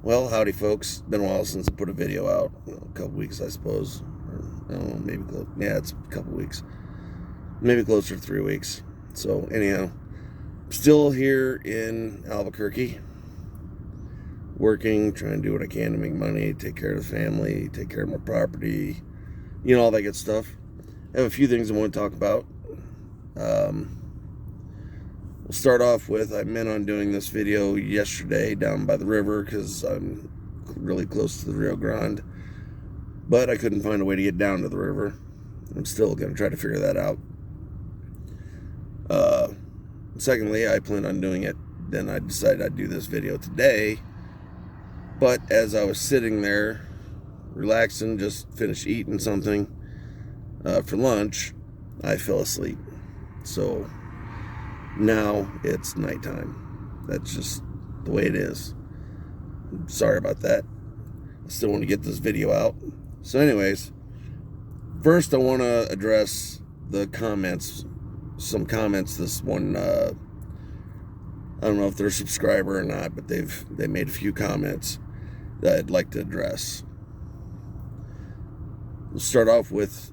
Well, howdy, folks. Been a while since I put a video out. A couple weeks, I suppose. Or, I don't know, maybe close. Yeah, it's a couple weeks. Maybe closer to 3 weeks. So, anyhow, still here in Albuquerque, working, trying to do what I can to make money, take care of the family, take care of my property, all that good stuff. I have a few things I want to talk about. We'll start off with, I meant on doing this video yesterday down by the river because I'm really close to the Rio Grande, but I couldn't find a way to get down to the river. I'm still going to try to figure that out. Secondly, I planned on doing it, then I decided I'd do this video today, but as I was sitting there relaxing, just finished eating something for lunch, I fell asleep. So now it's nighttime. That's just the way it is. Sorry about that. I still want to get this video out. So anyways, first I want to address the comments. Some comments this one, I don't know if they're a subscriber or not, but they made a few comments that I'd like to address. We'll start off with,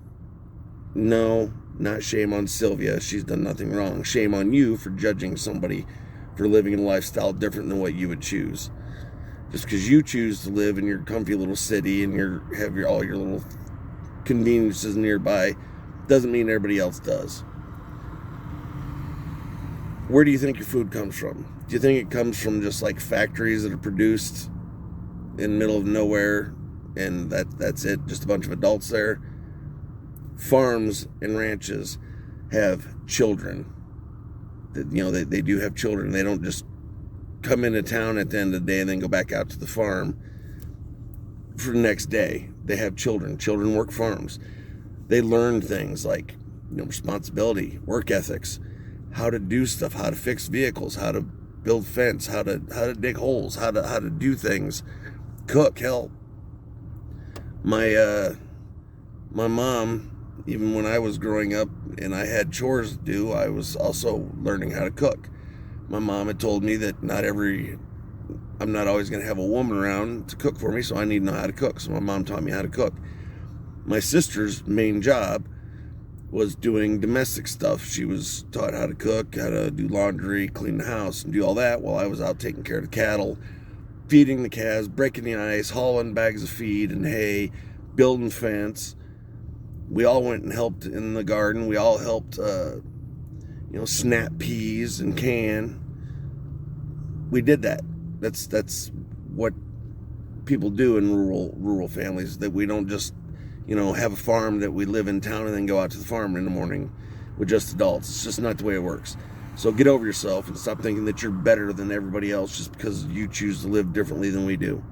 no, not shame on Sylvia. She's done nothing wrong. Shame on you for judging somebody for living a lifestyle different than what you would choose. Just because you choose to live in your comfy little city and have all your little conveniences nearby doesn't mean everybody else does. Where do you think your food comes from? Do you think it comes from just like factories that are produced in the middle of nowhere and that's it, just a bunch of adults there? Farms and ranches have children. They do have children. They don't just come into town at the end of the day and then go back out to the farm for the next day. They have children. Children work farms. They learn things like responsibility, work ethics, how to do stuff, how to fix vehicles, how to build fence, how to dig holes, how to do things, cook. Hell, my mom, even when I was growing up and I had chores to do, I was also learning how to cook. My mom had told me that I'm not always going to have a woman around to cook for me, so I need to know how to cook. So my mom taught me how to cook. My sister's main job was doing domestic stuff. She was taught how to cook, how to do laundry, clean the house, and do all that while I was out taking care of the cattle, feeding the calves, breaking the ice, hauling bags of feed and hay, building fence. We all went and helped in the garden. We all helped, snap peas and can. We did that. That's what people do in rural families. That we don't just, have a farm that we live in town and then go out to the farm in the morning with just adults. It's just not the way it works. So get over yourself and stop thinking that you're better than everybody else just because you choose to live differently than we do.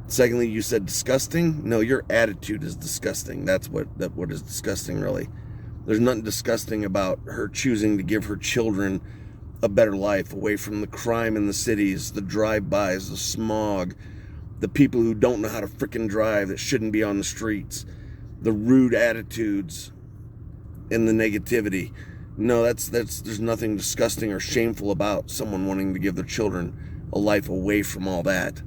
Secondly, you said disgusting. No, your attitude is disgusting. That's what is disgusting, really. There's nothing disgusting about her choosing to give her children a better life away from the crime in the cities, the drive-bys, the smog, the people who don't know how to frickin' drive that shouldn't be on the streets, the rude attitudes, and the negativity. No, there's nothing disgusting or shameful about someone wanting to give their children a life away from all that.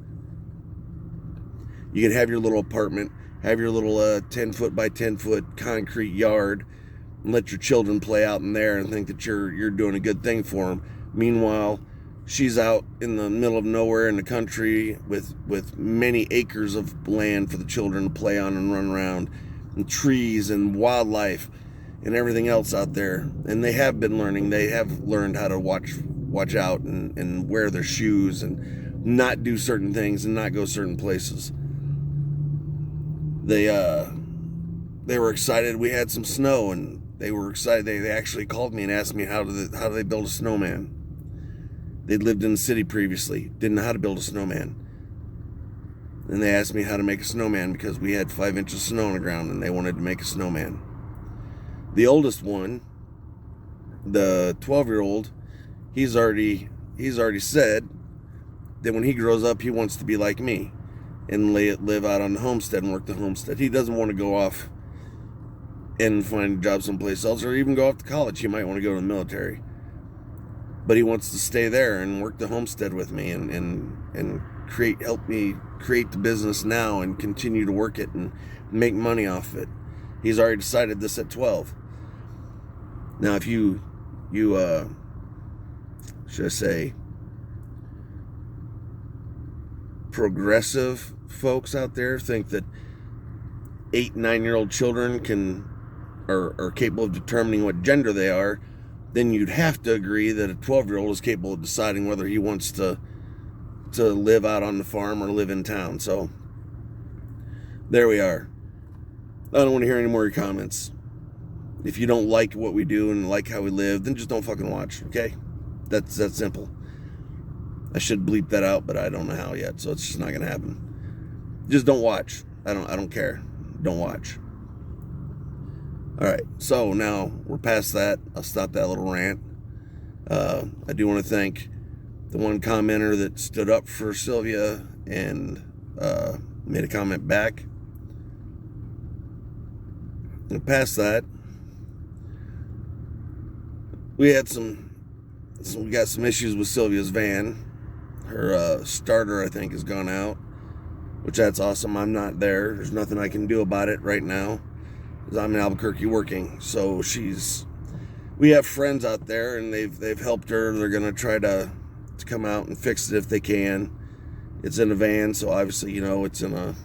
You can have your little apartment, have your little 10 foot by 10 foot concrete yard, and let your children play out in there and think that you're doing a good thing for them. Meanwhile, she's out in the middle of nowhere in the country with many acres of land for the children to play on and run around, and trees and wildlife and everything else out there. And they have been learning. They have learned how to watch out and wear their shoes and not do certain things and not go certain places. They were excited. We had some snow, and they were excited. They actually called me and asked me how do they build a snowman. They'd lived in the city previously, didn't know how to build a snowman. And they asked me how to make a snowman because we had 5 inches of snow on the ground, and they wanted to make a snowman. The oldest one, the 12-year-old, he's already said that when he grows up, he wants to be like me and live out on the homestead and work the homestead. He doesn't want to go off and find a job someplace else or even go off to college. He might want to go to the military. but he wants to stay there and work the homestead with me and help me create the business now and continue to work it and make money off it. He's already decided this at 12. Now, if you should I say, progressive folks out there think that 8 and 9-year-old children are capable of determining what gender they are, then you'd have to agree that a 12-year-old is capable of deciding whether he wants to live out on the farm or live in town. So there we are. I don't want to hear any more of your comments. If you don't like what we do and like how we live, then just don't fucking watch, okay? That's that simple. I should bleep that out, but I don't know how yet, so it's just not gonna happen. Just don't watch. I don't care. Don't watch. Alright, so now we're past that. I'll stop that little rant. I do want to thank the one commenter that stood up for Sylvia and made a comment back. And past that, we got some issues with Sylvia's van. Her starter, I think, has gone out, which that's awesome. I'm not there. There's nothing I can do about it right now, because I'm in Albuquerque working. So we have friends out there, and they've helped her. They're gonna try to come out and fix it if they can. It's in a van, so obviously, it's in a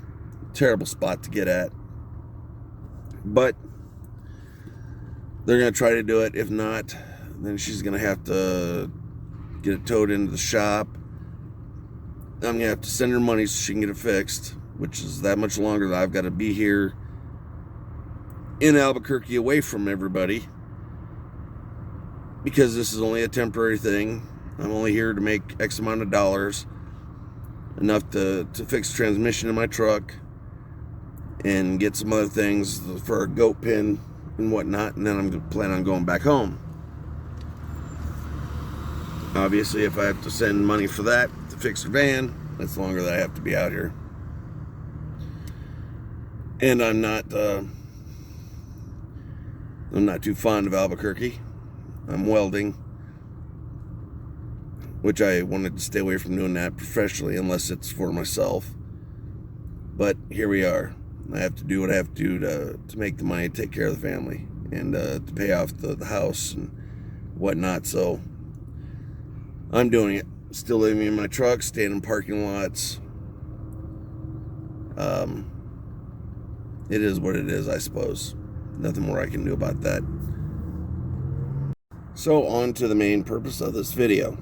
terrible spot to get at. But they're gonna try to do it. If not, then she's gonna have to get it towed into the shop. I'm gonna have to send her money so she can get it fixed, which is that much longer that I've got to be here in Albuquerque away from everybody, because this is only a temporary thing. I'm only here to make X amount of dollars, enough to fix the transmission in my truck and get some other things for a goat pen and whatnot, and then I'm planning on going back home. Obviously, if I have to send money for that to fix the van, that's longer that I have to be out here. And I'm not too fond of Albuquerque. I'm welding, which I wanted to stay away from doing that professionally unless it's for myself. But here we are. I have to do what I have to do to make the money to take care of the family and to pay off the house and whatnot. So I'm doing it. Still living in my truck, staying in parking lots. It is what it is, I suppose. Nothing more I can do about that. So on to the main purpose of this video.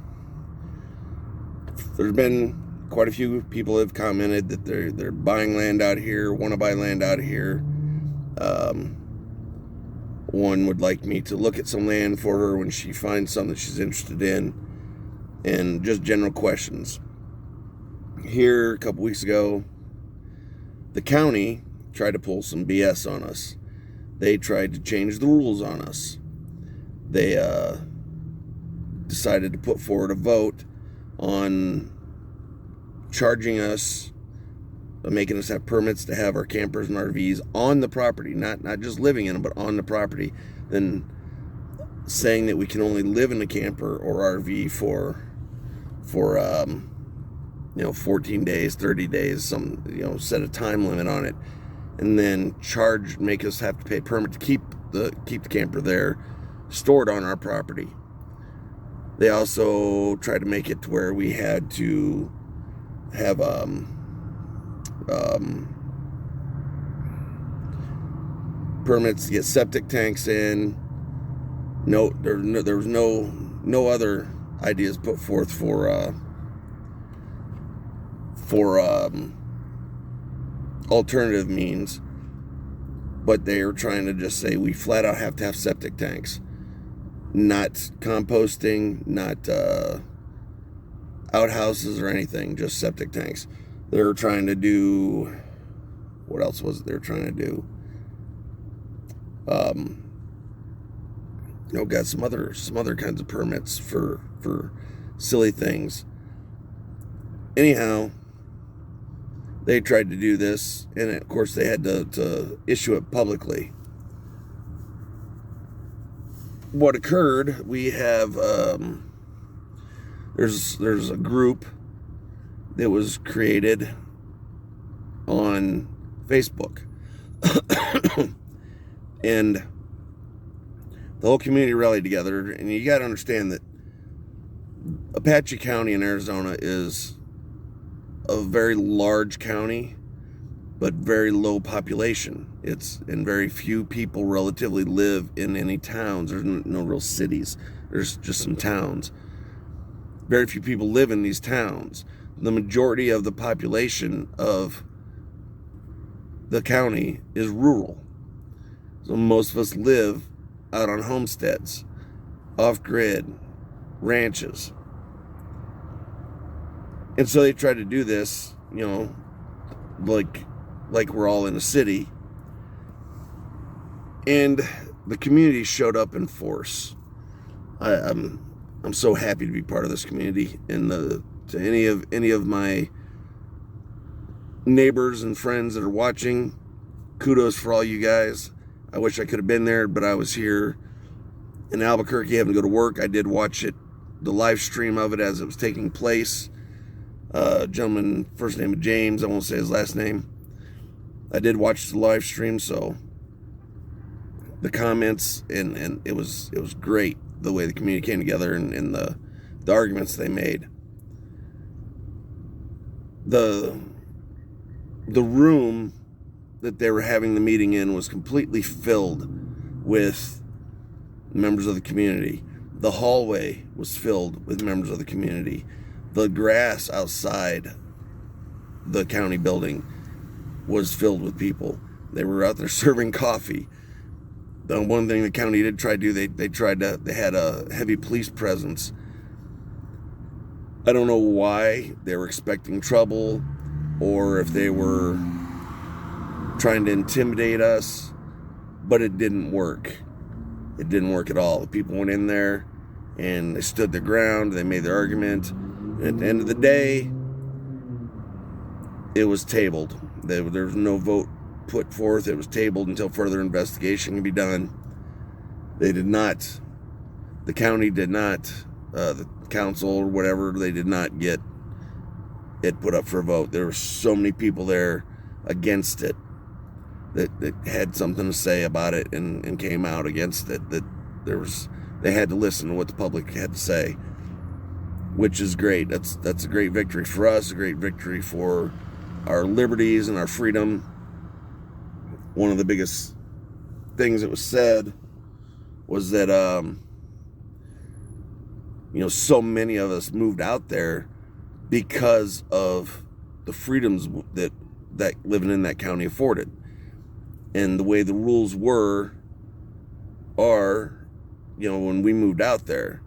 There's been quite a few people have commented that they're buying land out here, want to buy land out here. One would like me to look at some land for her when she finds something that she's interested in, and just general questions. Here, a couple weeks ago, the county tried to pull some BS on us. They tried to change the rules on us. They decided to put forward a vote on charging us, making us have permits to have our campers and RVs on the property, not just living in them, but on the property, then saying that we can only live in a camper or RV for 14 days, 30 days, some set a time limit on it, and then make us have to pay a permit to keep the camper there, stored on our property. They also tried to make it to where we had to have permits to get septic tanks in. There was no other ideas put forth for alternative means, but they are trying to just say we flat out have to have septic tanks, not composting, not outhouses or anything, just septic tanks. They're trying to do, what else was it they're trying to do? Got some other kinds of permits for silly things. Anyhow, they tried to do this, and of course they had to issue it publicly. What occurred, we have there's a group that was created on Facebook. And the whole community rallied together, and you got to understand that Apache County in Arizona is a very large county, but very low population. And very few people relatively live in any towns. There's no real cities. There's just some towns. Very few people live in these towns. The majority of the population of the county is rural. So most of us live out on homesteads, off-grid, ranches. And so they tried to do this, like we're all in a city. And the community showed up in force. I'm so happy to be part of this community. And to any of my neighbors and friends that are watching, kudos for all you guys. I wish I could have been there, but I was here in Albuquerque having to go to work. I did watch the live stream of it as it was taking place. Gentleman, first name of James, I won't say his last name. I did watch the live stream, so the comments and it was great the way the community came together and the arguments they made. The room that they were having the meeting in was completely filled with members of the community. The hallway was filled with members of the community. The grass outside the county building was filled with people. They were out there serving coffee. The one thing the county did try to do, they had a heavy police presence. I don't know why they were expecting trouble or if they were trying to intimidate us, but it didn't work. It didn't work at all. The people went in there and they stood their ground. They made their argument. And at the end of the day, it was tabled. There was no vote put forth. It was tabled until further investigation can be done. The county did not, the council or whatever, they did not get it put up for a vote. There were so many people there against it that had something to say about it and came out against it, that they had to listen to what the public had to say, which is great. That's a great victory for us, a great victory for our liberties and our freedom. One of the biggest things that was said was that so many of us moved out there because of the freedoms that living in that county afforded. And the way the rules are, when we moved out there.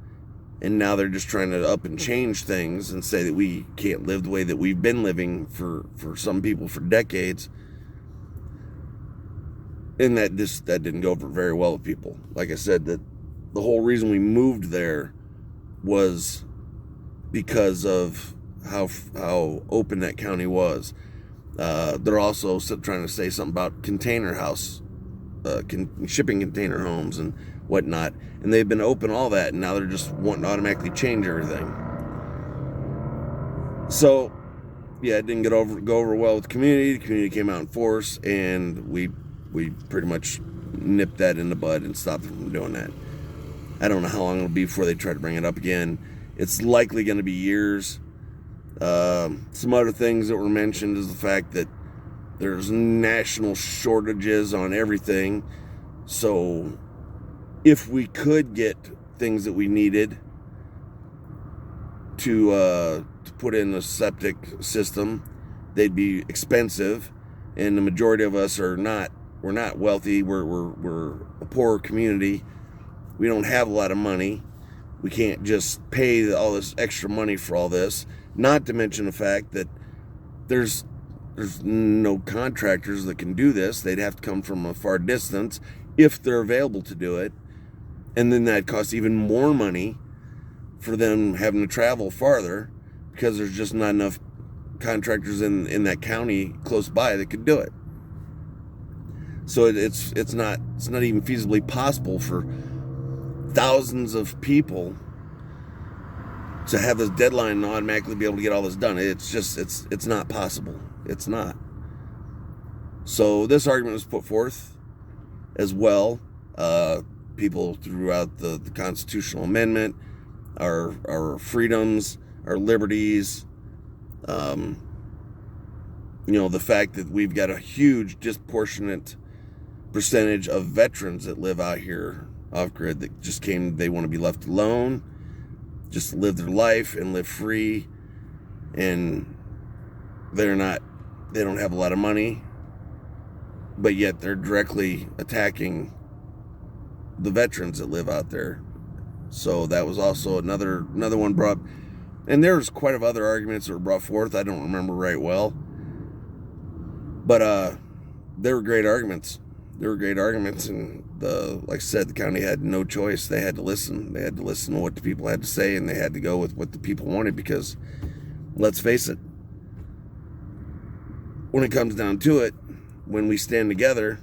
And now they're just trying to up and change things and say that we can't live the way that we've been living for some people for decades. And that didn't go over very well with people. Like I said, that the whole reason we moved there was because of how open that county was. They're also trying to say something about container house, shipping container homes and whatnot. And they've been open all that, and now they're just wanting to automatically change everything. So, yeah, it didn't go over well with the community. The community came out in force, and we pretty much nipped that in the bud and stopped them from doing that. I don't know how long it'll be before they try to bring it up again. It's likely going to be years. Some other things that were mentioned is the fact that there's national shortages on everything. So if we could get things that we needed to put in a septic system, they'd be expensive, and the majority of us we're not wealthy. We're a poor community. We don't have a lot of money. We can't just pay all this extra money for all this. Not to mention the fact that there's no contractors that can do this. They'd have to come from a far distance if they're available to do it. And then that costs even more money for them having to travel farther because there's just not enough contractors in that county close by that could do it. So it's not even feasibly possible for thousands of people to have this deadline and automatically be able to get all this done. It's not possible. It's not. So this argument was put forth as well. People throughout the constitutional amendment, our freedoms, our liberties, the fact that we've got a huge disproportionate percentage of veterans that live out here off-grid that just they want to be left alone, just live their life and live free, and they don't have a lot of money, but yet they're directly attacking the veterans that live out there. So that was also another one brought, and there's quite a other arguments that were brought forth. I don't remember right well, but they were great arguments. And like I said, the county had no choice. They had to listen. They had to listen to what the people had to say, and they had to go with what the people wanted, because let's face it, when it comes down to it, when we stand together,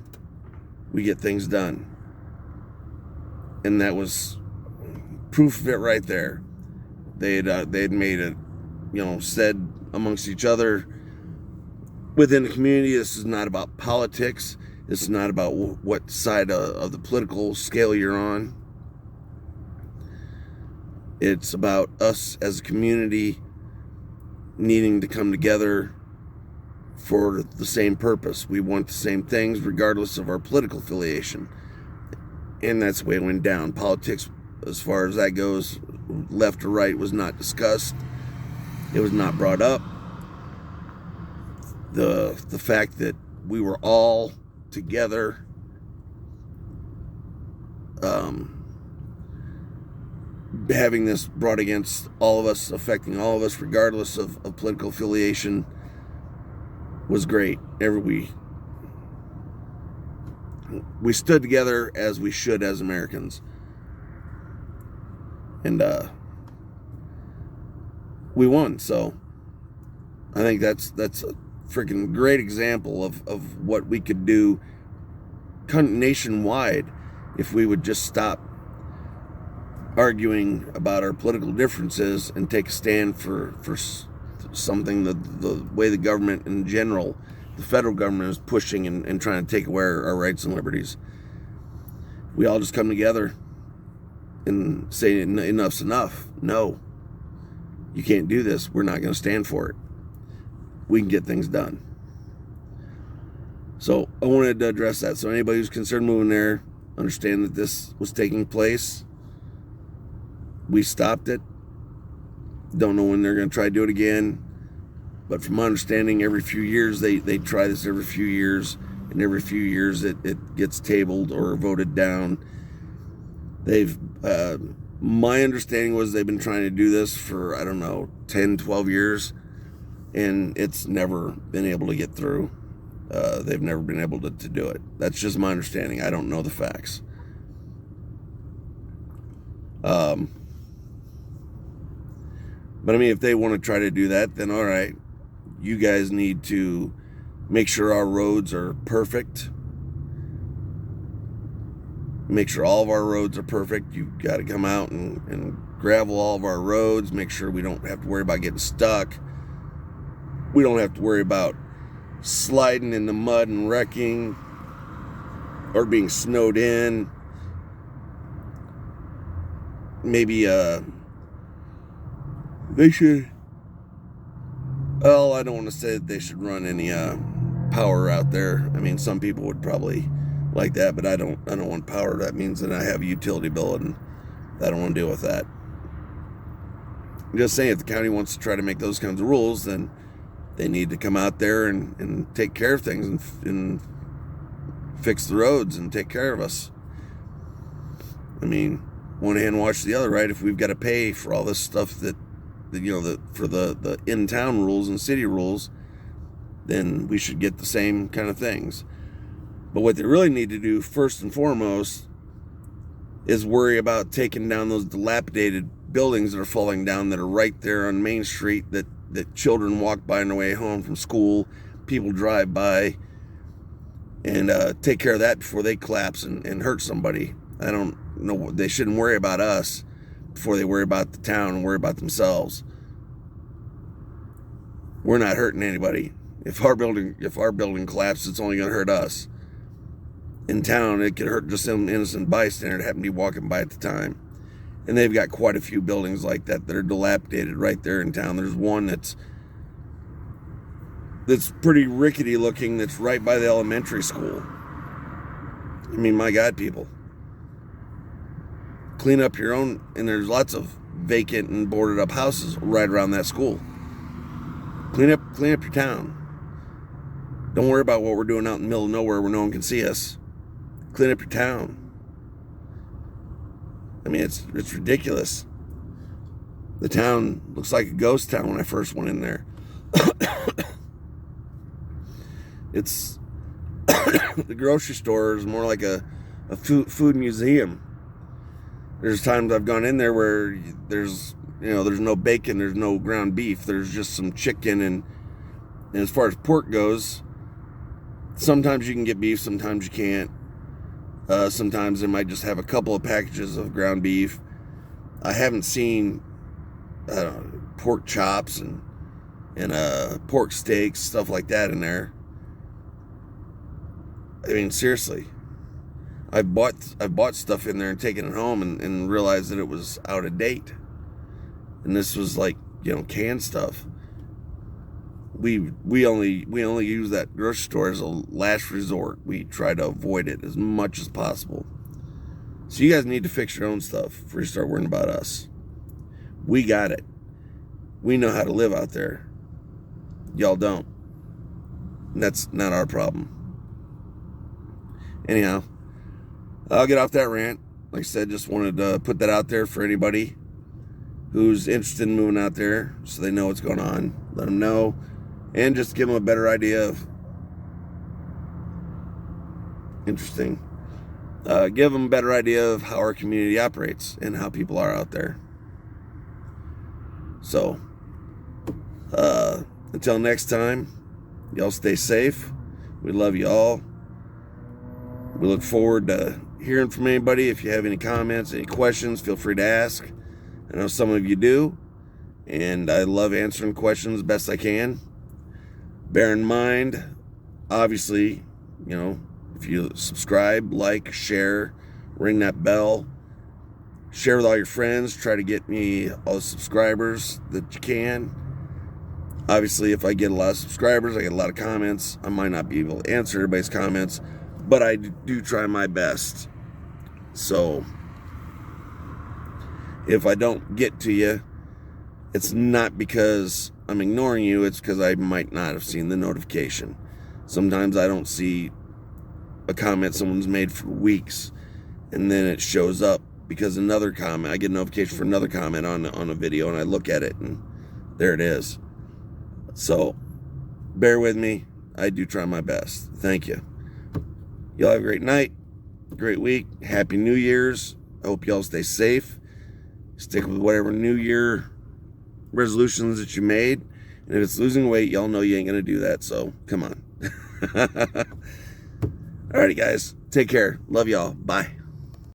we get things done. And that was proof of it right there. They had made it, said amongst each other within the community, this is not about politics. It's not about what side of the political scale you're on. It's about us as a community needing to come together for the same purpose. We want the same things regardless of our political affiliation. And that's the way it went down. Politics, as far as that goes, left or right, was not discussed. It was not brought up. The fact that we were all together, having this brought against all of us, affecting all of us regardless of political affiliation, was great. We stood together as we should as Americans, and we won. So I think that's a freaking great example of what we could do nationwide if we would just stop arguing about our political differences and take a stand for something the way the government in general, the federal government, is pushing and trying to take away our rights and liberties. We all just come together and say enough's enough. No, you can't do this. We're not going to stand for it. We can get things done. So I wanted to address that. So anybody who's concerned moving there, understand that this was taking place. We stopped it. Don't know when they're going to try to do it again. But from my understanding, every few years, they try this every few years. And every few years it gets tabled or voted down. My understanding was they've been trying to do this for, 10, 12 years. And it's never been able to get through. They've never been able to do it. That's just my understanding. I don't know the facts. But if they want to try to do that, then all right. You guys need to make sure our roads are perfect. Make sure all of our roads are perfect. You've got to come out and gravel all of our roads. Make sure we don't have to worry about getting stuck. We don't have to worry about sliding in the mud and wrecking or being snowed in. Maybe they should, well, I don't want to say that they should run any power out there. Some people would probably like that, but I don't want power. That means that I have a utility bill, and I don't want to deal with that. I'm just saying, if the county wants to try to make those kinds of rules, then they need to come out there and take care of things and fix the roads and take care of us. One hand wash the other, right? If we've got to pay for all this stuff for the in-town rules and city rules, then we should get the same kind of things. But what they really need to do first and foremost is worry about taking down those dilapidated buildings that are falling down, that are right there on Main Street, that children walk by on their way home from school, people drive by, and take care of that before they collapse and hurt somebody. I don't know. They shouldn't worry about us before they worry about the town and worry about themselves. We're not hurting anybody. If our building collapses, it's only going to hurt us. In town, it could hurt just some innocent bystander that happened to be walking by at the time. And they've got quite a few buildings like that that are dilapidated right there in town. There's one that's pretty rickety looking, that's right by the elementary school. I mean, my God, people. Clean up your own, and there's lots of vacant and boarded up houses right around that school. Clean up your town. Don't worry about what we're doing out in the middle of nowhere where no one can see us. Clean up your town. I mean, it's ridiculous. The town looks like a ghost town when I first went in there. It's the grocery store is more like a food museum. There's times I've gone in there where there's no bacon, there's no ground beef, there's just some chicken, and as far as pork goes, sometimes you can get beef, sometimes you can't. Sometimes they might just have a couple of packages of ground beef. I haven't seen pork chops and pork steaks, stuff like that in there. I mean, seriously, I've bought stuff in there and taken it home and realized that it was out of date. And this was like, canned stuff. We only use that grocery store as a last resort. We try to avoid it as much as possible. So you guys need to fix your own stuff before you start worrying about us. We got it. We know how to live out there. Y'all don't. And that's not our problem. Anyhow, I'll get off that rant. Like I said, just wanted to put that out there for anybody who's interested in moving out there so they know what's going on. Let them know. And just give them a better idea of... Interesting. Give them a better idea of how our community operates and how people are out there. So, until next time, y'all stay safe. We love you all. We look forward to hearing from anybody. If you have any comments, any questions, feel free to ask. I know some of you do, and I love answering questions best I can. Bear in mind, obviously, if you subscribe, like, share, ring that bell, share with all your friends, try to get me all the subscribers that you can. Obviously, if I get a lot of subscribers, I get a lot of comments, I might not be able to answer everybody's comments, but I do try my best. So, if I don't get to you, it's not because I'm ignoring you, it's because I might not have seen the notification. Sometimes I don't see a comment someone's made for weeks, and then it shows up because another comment, I get a notification for another comment on a video, and I look at it, and there it is. So, bear with me. I do try my best. Thank you. Y'all have a great night, great week. Happy New Year's. I hope y'all stay safe. Stick with whatever New Year resolutions that you made. And if it's losing weight, y'all know you ain't going to do that. So, come on. Alrighty, guys. Take care. Love y'all. Bye.